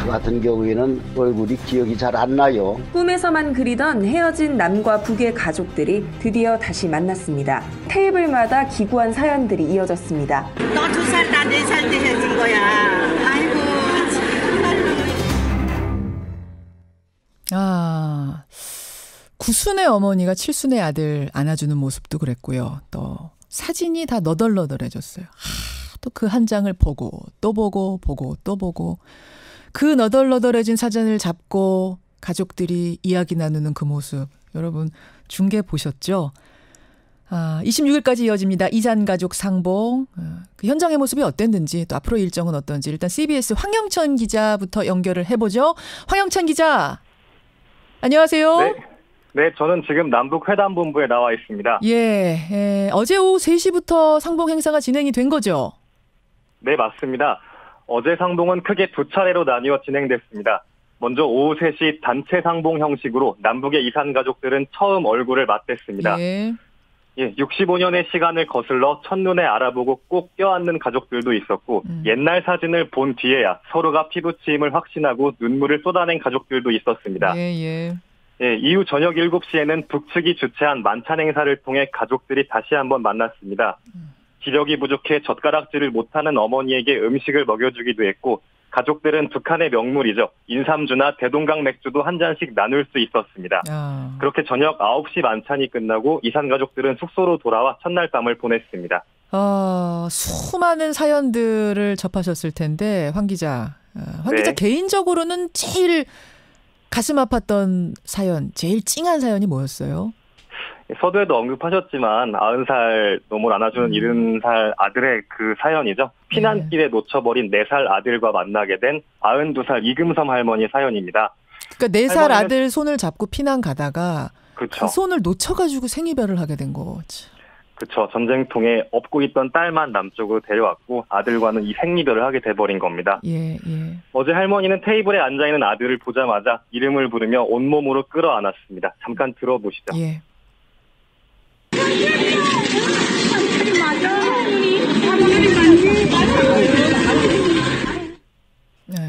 저 같은 경우에는 얼굴이 기억이 잘 안 나요. 꿈에서만 그리던 헤어진 남과 북의 가족들이 드디어 다시 만났습니다. 테이블마다 기구한 사연들이 이어졌습니다. 너 2살, 나 4살 때 헤어진 거야. 아이고, 아, 구순의 어머니가 칠순의 아들 안아주는 모습도 그랬고요. 또 사진이 다 너덜너덜해졌어요. 또 그 한 장을 보고 또 보고 또 보고 그 너덜너덜해진 사진을 잡고 가족들이 이야기 나누는 그 모습 여러분 중계 보셨죠? 26일까지 이어집니다. 이산가족 상봉. 그 현장의 모습이 어땠는지 또 앞으로 일정은 어떤지 일단 CBS 황영찬 기자부터 연결을 해보죠. 황영찬 기자. 안녕하세요. 네, 저는 지금 남북회담본부에 나와 있습니다. 어제 오후 3시부터 상봉 행사가 진행이 된 거죠? 네, 맞습니다. 어제 상봉은 크게 두 차례로 나뉘어 진행됐습니다. 먼저 오후 3시 단체 상봉 형식으로 남북의 이산 가족들은 처음 얼굴을 맞댔습니다. 65년의 시간을 거슬러 첫눈에 알아보고 꼭 껴안는 가족들도 있었고 옛날 사진을 본 뒤에야 서로가 피부치임을 확신하고 눈물을 쏟아낸 가족들도 있었습니다. 이후 저녁 7시에는 북측이 주최한 만찬 행사를 통해 가족들이 다시 한번 만났습니다. 기력이 부족해 젓가락질을 못하는 어머니에게 음식을 먹여주기도 했고 가족들은 북한의 명물이죠. 인삼주나 대동강 맥주도 한 잔씩 나눌 수 있었습니다. 그렇게 저녁 9시 만찬이 끝나고 이산 가족들은 숙소로 돌아와 첫날 밤을 보냈습니다. 수많은 사연들을 접하셨을 텐데 황 기자. 황 기자 개인적으로는 제일 가슴 아팠던 사연, 제일 찡한 사연이 뭐였어요? 서두에도 언급하셨지만 90살 몸을 안아주는 70살 아들의 그 사연이죠. 피난길에 놓쳐버린 4살 아들과 만나게 된 92살 이금섬 할머니 사연입니다. 그러니까 4살 아들 손을 잡고 피난 가다가 그쵸. 그 손을 놓쳐가지고 생이별을 하게 된 거지. 그렇죠. 전쟁통에 업고 있던 딸만 남쪽으로 데려왔고 아들과는 이 생리별을 하게 돼버린 겁니다. 어제 할머니는 테이블에 앉아있는 아들을 보자마자 이름을 부르며 온몸으로 끌어안았습니다. 잠깐 들어보시죠.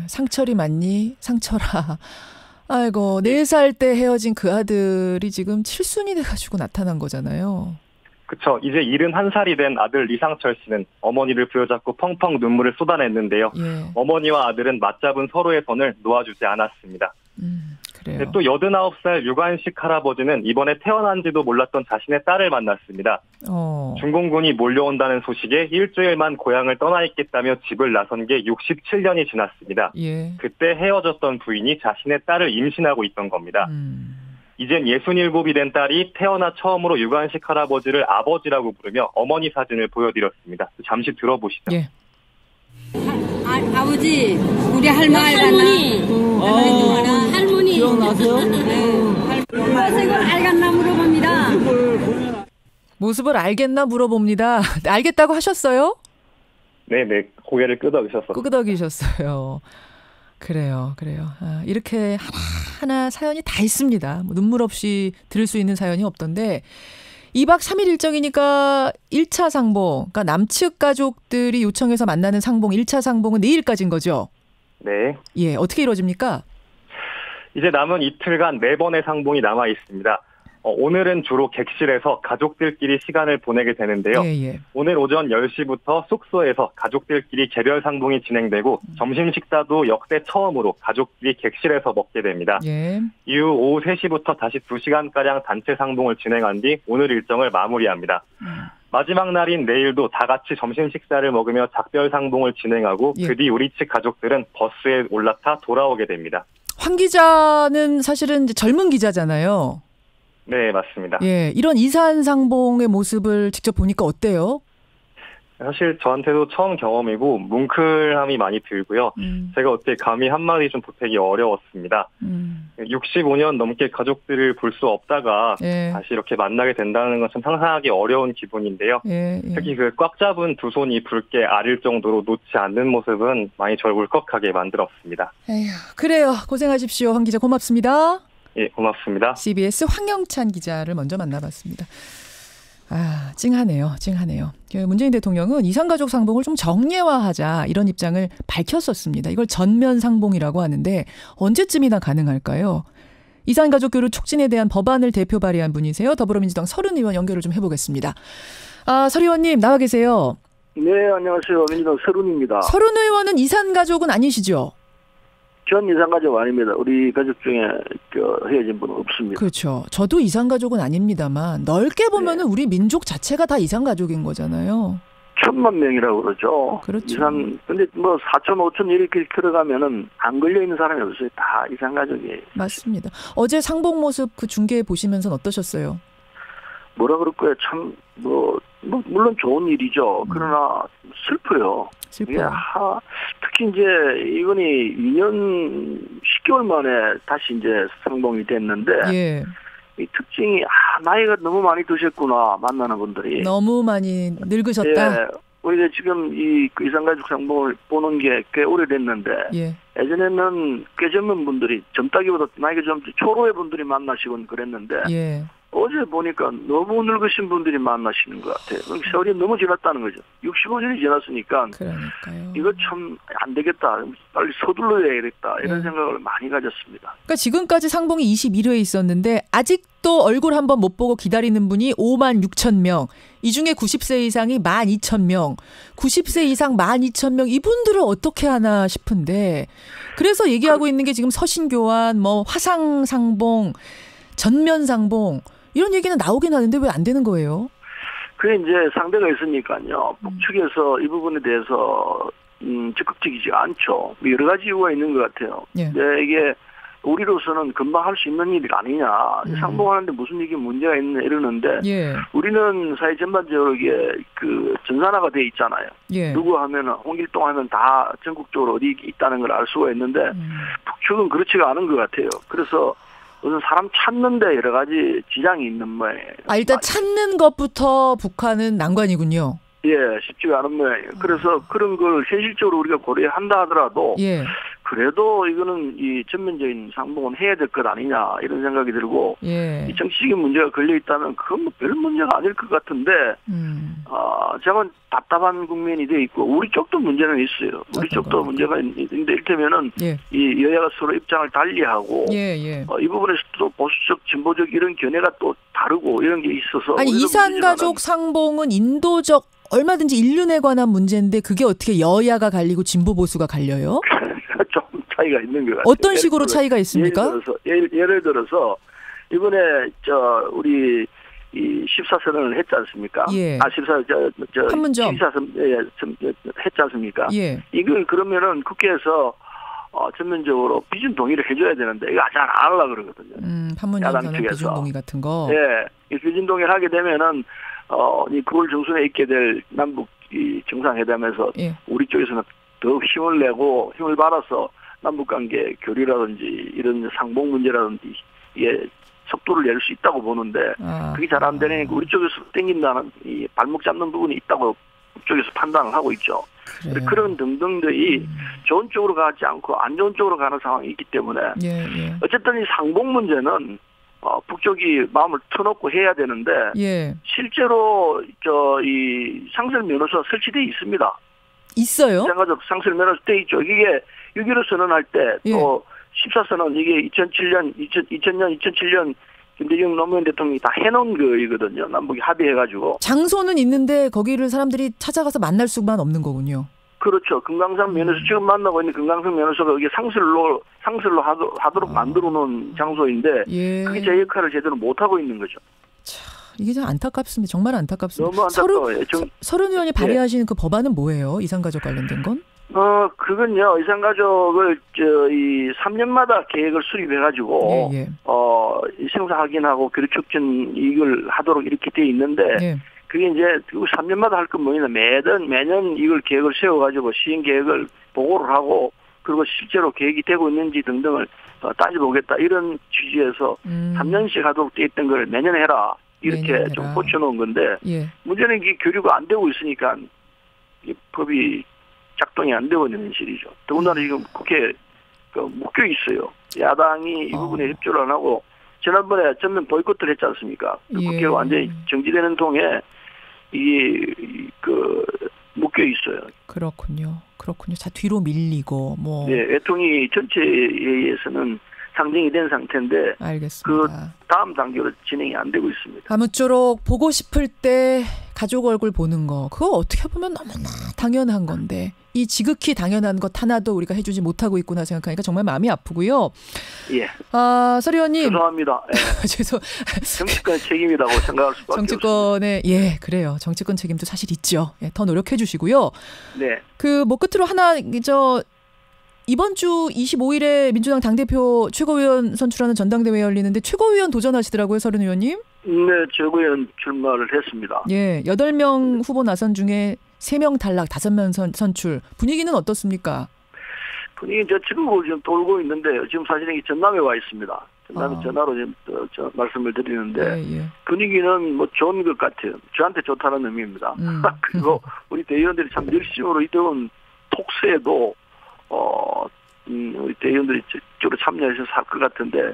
상철이 맞니? 상철아. 아이고 4살 때 헤어진 그 아들이 지금 칠순이 돼가지고 나타난 거잖아요. 그렇죠. 이제 71살이 된 아들 이상철 씨는 어머니를 부여잡고 펑펑 눈물을 쏟아냈는데요. 어머니와 아들은 맞잡은 서로의 손을 놓아주지 않았습니다. 그래요. 또 89살 유관식 할아버지는 이번에 태어난지도 몰랐던 자신의 딸을 만났습니다. 중공군이 몰려온다는 소식에 일주일만 고향을 떠나 있겠다며 집을 나선 게 67년이 지났습니다. 그때 헤어졌던 부인이 자신의 딸을 임신하고 있던 겁니다. 이젠 67이 된 딸이 태어나 처음으로 유관식 할아버지를 아버지라고 부르며 어머니 사진을 보여드렸습니다. 잠시 들어보시죠. 아버지, 우리 할머니. 할머니. 기억나세요? 모습을 알겠나 물어봅니다. 모습을 알겠나 물어봅니다. 알겠다고 하셨어요? 네, 고개를 끄덕이셨어요. 그래요. 이렇게 하나하나 사연이 다 있습니다. 눈물 없이 들을 수 있는 사연이 없던데 2박 3일 일정이니까 1차 상봉, 그러니까 남측 가족들이 요청해서 만나는 상봉, 1차 상봉은 내일까지인 거죠? 네. 어떻게 이루어집니까? 이제 남은 이틀간 4번의 상봉이 남아 있습니다. 오늘은 주로 객실에서 가족들끼리 시간을 보내게 되는데요. 오늘 오전 10시부터 숙소에서 가족들끼리 개별 상봉이 진행되고 점심 식사도 역대 처음으로 가족끼리 객실에서 먹게 됩니다. 이후 오후 3시부터 다시 2시간가량 단체 상봉을 진행한 뒤 오늘 일정을 마무리합니다. 마지막 날인 내일도 다 같이 점심 식사를 먹으며 작별 상봉을 진행하고 그 뒤 우리 측 가족들은 버스에 올라타 돌아오게 됩니다. 황 기자는 사실은 이제 젊은 기자잖아요. 네, 맞습니다. 이런 이산 상봉의 모습을 직접 보니까 어때요? 사실 저한테도 처음 경험이고 뭉클함이 많이 들고요. 제가 어떻게 감히 한마디 좀 보태기 어려웠습니다. 65년 넘게 가족들을 볼 수 없다가 다시 이렇게 만나게 된다는 것은 상상하기 어려운 기분인데요. 특히 그 꽉 잡은 두 손이 붉게 아릴 정도로 놓지 않는 모습은 많이 절 울컥하게 만들었습니다. 그래요. 고생하십시오. 황 기자 고맙습니다. 고맙습니다. CBS 황영찬 기자를 먼저 만나봤습니다. 찡하네요. 문재인 대통령은 이산가족 상봉을 좀 정례화하자 이런 입장을 밝혔었습니다. 이걸 전면 상봉이라고 하는데 언제쯤이나 가능할까요? 이산가족 교류 촉진에 대한 법안을 대표 발의한 분이세요. 더불어민주당 서른 의원 연결을 좀 해보겠습니다. 서 의원님 나와 계세요. 네, 안녕하세요. 민주당 서른입니다. 서른 의원은 이산가족은 아니시죠? 전 이산가족 아닙니다. 우리 가족 중에 헤어진 분은 없습니다. 그렇죠. 저도 이산가족은 아닙니다만 넓게 보면은 우리 민족 자체가 다 이산가족인 거잖아요. 1,000만 명이라고 그러죠. 그렇죠. 근데 4천, 5천 이렇게 들어가면은 안 걸려 있는 사람이 없어요. 다 이산가족이에요. 맞습니다. 어제 상봉 모습 그 중계 보시면서 어떠셨어요? 뭐라 그럴까요? 참 물론 좋은 일이죠. 그러나 슬퍼요. 특히 이제 이분이 2년 10개월 만에 다시 이제 상봉이 됐는데 예. 이 특징이 나이가 너무 많이 드셨구나 만나는 분들이 너무 많이 늙으셨다. 예. 우리가 지금 이 이산가족 상봉을 보는 게 꽤 오래됐는데 예. 예전에는 꽤 젊은 분들이 젊다기보다 나이가 좀 초로의 분들이 만나시곤 그랬는데 예. 어제 보니까 너무 늙으신 분들이 만나시는 것 같아요. 세월이 너무 지났다는 거죠. 65년이 지났으니까 그러니까요. 이거 참 안 되겠다. 빨리 서둘러야겠다. 이런 생각을 많이 가졌습니다. 그러니까 지금까지 상봉이 21회 있었는데 아직도 얼굴 한번 못 보고 기다리는 분이 5만 6천 명. 이 중에 90세 이상이 12,000명. 90세 이상 12,000명. 이분들을 어떻게 하나 싶은데 그래서 얘기하고 있는 게 지금 서신교환, 화상상봉, 전면상봉 이런 얘기는 나오긴 하는데 왜 안 되는 거예요? 그게 이제 상대가 있으니까요. 북측에서 이 부분에 대해서 적극적이지 않죠. 여러 가지 이유가 있는 것 같아요. 예. 이게 우리로서는 금방 할 수 있는 일이 아니냐. 상봉하는데 무슨 이게 문제가 있냐 이러는데 예. 우리는 사회 전반적으로 이게 전산화가 돼 있잖아요. 예. 누구 하면은 홍길동 하면 다 전국적으로 어디 있다는 걸 알 수가 있는데 북측은 그렇지가 않은 것 같아요. 그래서 무슨 사람 찾는데 여러 가지 지장이 있는 모양이에요. 일단 찾는 것부터 북한은 난관이군요. 예, 쉽지가 않은 모양이에요. 그래서 그런 걸 현실적으로 우리가 고려한다 하더라도 예. 그래도 이거는 이 전면적인 상봉은 해야 될 것 아니냐 이런 생각이 들고 예. 이 정치적인 문제가 걸려 있다면 그건 별 문제가 아닐 것 같은데 제가 답답한 국면이 돼 있고 우리 쪽도 문제는 있어요. 우리 쪽도 문제가 있는데 이를테면은 예. 이 여야가 서로 입장을 달리하고 예. 이 부분에서 또 보수적 진보적 이런 견해가 또 다르고 이런 게 있어서 아니 이산가족 상봉은 인도적 얼마든지 인륜에 관한 문제인데 그게 어떻게 여야가 갈리고 진보 보수가 갈려요? 좀 차이가 있는 것 같아요. 어떤 식으로 차이가 있습니까? 예를 들어서 이번에 우리 이 14선언을 했지 않습니까? 예. 14 판문점. 14선 했지 않습니까? 예. 이걸 그러면은 국회에서 전면적으로 비준 동의를 해줘야 되는데 이거 잘 안 하려고 그러거든요. 판문점 선언 비준 동의 같은 거. 예. 이 비준 동의를 하게 되면은 이 9월 중순에 있게 될 남북 이 정상회담에서 예. 우리 쪽에서는 더 힘을 내고 힘을 받아서 남북관계 교류라든지 이런 상봉 문제라든지 이게 속도를 낼 수 있다고 보는데 그게 잘 안 되니까 우리 쪽에서 땡긴다는 이 발목 잡는 부분이 있다고 쪽에서 판단을 하고 있죠. 그래요. 그런 등등들이 좋은 쪽으로 가지 않고 안 좋은 쪽으로 가는 상황이 있기 때문에 예. 어쨌든 이 상봉 문제는 북쪽이 마음을 터놓고 해야 되는데 예. 실제로 이 상설 면허소가 설치되어 있습니다. 있어요? 이산가족 상설 면허소 돼 있죠. 이게 6.15 선언할 때 또 14선언 이게 2007년 김대중 노무현 대통령이 다 해놓은 거이거든요. 남북이 합의해가지고. 장소는 있는데 거기를 사람들이 찾아가서 만날 수만 없는 거군요. 그렇죠. 금강산 면허소 지금 만나고 있는 금강산 면허소가 이게 상설로 하도록 만들어 놓은 장소인데 예. 그게 제 역할을 제대로 못 하고 있는 거죠. 이게 좀 안타깝습니다. 정말 안타깝습니다. 너무 안타까워요. 서른 의원이 발의하시는 그 법안은 뭐예요? 이산가족 관련된 건? 그건요, 이산가족을, 이 3년마다 계획을 수립해가지고, 예. 생사 확인하고 교류 촉진 이걸 하도록 이렇게 돼 있는데, 예. 그게 이제 3년마다 할 건 뭐냐, 매년 이걸 계획을 세워가지고 시행 계획을 보고를 하고, 그리고 실제로 계획이 되고 있는지 등등을 따져보겠다. 이런 취지에서 3년씩 하도록 돼 있던 걸 매년 해라. 이렇게 좀 고쳐놓은 건데, 예. 문제는 이게 교류가 안 되고 있으니까, 이 법이 작동이 안 되고 있는 현실이죠. 더군다나 지금 국회에 묶여 있어요. 야당이 이 부분에 협조를 안 하고 지난번에 전면 보이콧을 했지 않습니까? 예. 국회가 완전히 정지되는 동에 묶여 있어요. 그렇군요. 자, 뒤로 밀리고 뭐. 네, 외통위 전체 회의에서는 상정이 된 상태인데 알겠습니다. 그 다음 단계로 진행이 안 되고 있습니다. 아무쪼록 보고 싶을 때 가족 얼굴 보는 거 그거 어떻게 보면 너무나 당연한 건데 이 지극히 당연한 것 하나도 우리가 해주지 못하고 있구나 생각하니까 정말 마음이 아프고요. 예. 서 의원님. 죄송합니다. 예. 죄송. 정치권 책임이라고 생각할 수밖에 정치권의 없습니다. 그래요. 정치권 책임도 사실 있죠. 예, 더 노력해 주시고요. 네. 뭐 끝으로 하나 이번 주 25일에 민주당 당대표 최고위원 선출하는 전당대회 열리는데 최고위원 도전하시더라고요, 서른 의원님. 네, 최고위원 출마를 했습니다. 예, 8명 후보 나선 중에 3명 탈락, 5명 선출. 분위기는 어떻습니까? 분위기는 저 지금으로 지금 돌고 있는데 지금 사실 여기 전남에 와 있습니다. 전남에 전화로 지금 말씀을 드리는데 예. 분위기는 뭐 좋은 것 같아요. 저한테 좋다는 의미입니다. 그리고 우리 대의원들이 참 열심으로 이동은 톡스에도 우리 대의원들이 적극적으로 참여해서 할 것 같은데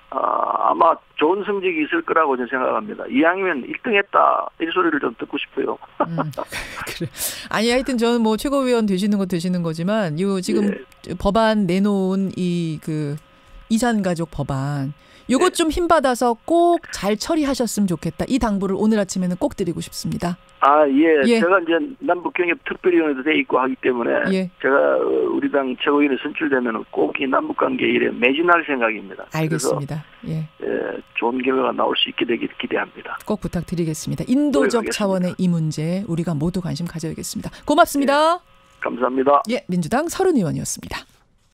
아마 좋은 성적이 있을 거라고 저는 생각합니다. 이왕이면 1등했다 이 소리를 좀 듣고 싶어요. 그래. 아니 하여튼 저는 뭐 최고위원 되시는 거지만 지금 법안 내놓은 이산가족 법안 요것 좀 힘받아서 꼭 잘 처리하셨으면 좋겠다. 이 당부를 오늘 아침에는 꼭 드리고 싶습니다. 예. 제가 이제 남북경협 특별위원회도 돼 있고 하기 때문에 제가 우리 당 최고위원에 선출되면 꼭 이 남북관계 일에 매진할 생각입니다. 알겠습니다. 좋은 결과가 나올 수 있게 되길 기대합니다. 꼭 부탁드리겠습니다. 인도적 차원의 이 문제 우리가 모두 관심 가져야겠습니다. 고맙습니다. 감사합니다. 민주당 서른 의원이었습니다.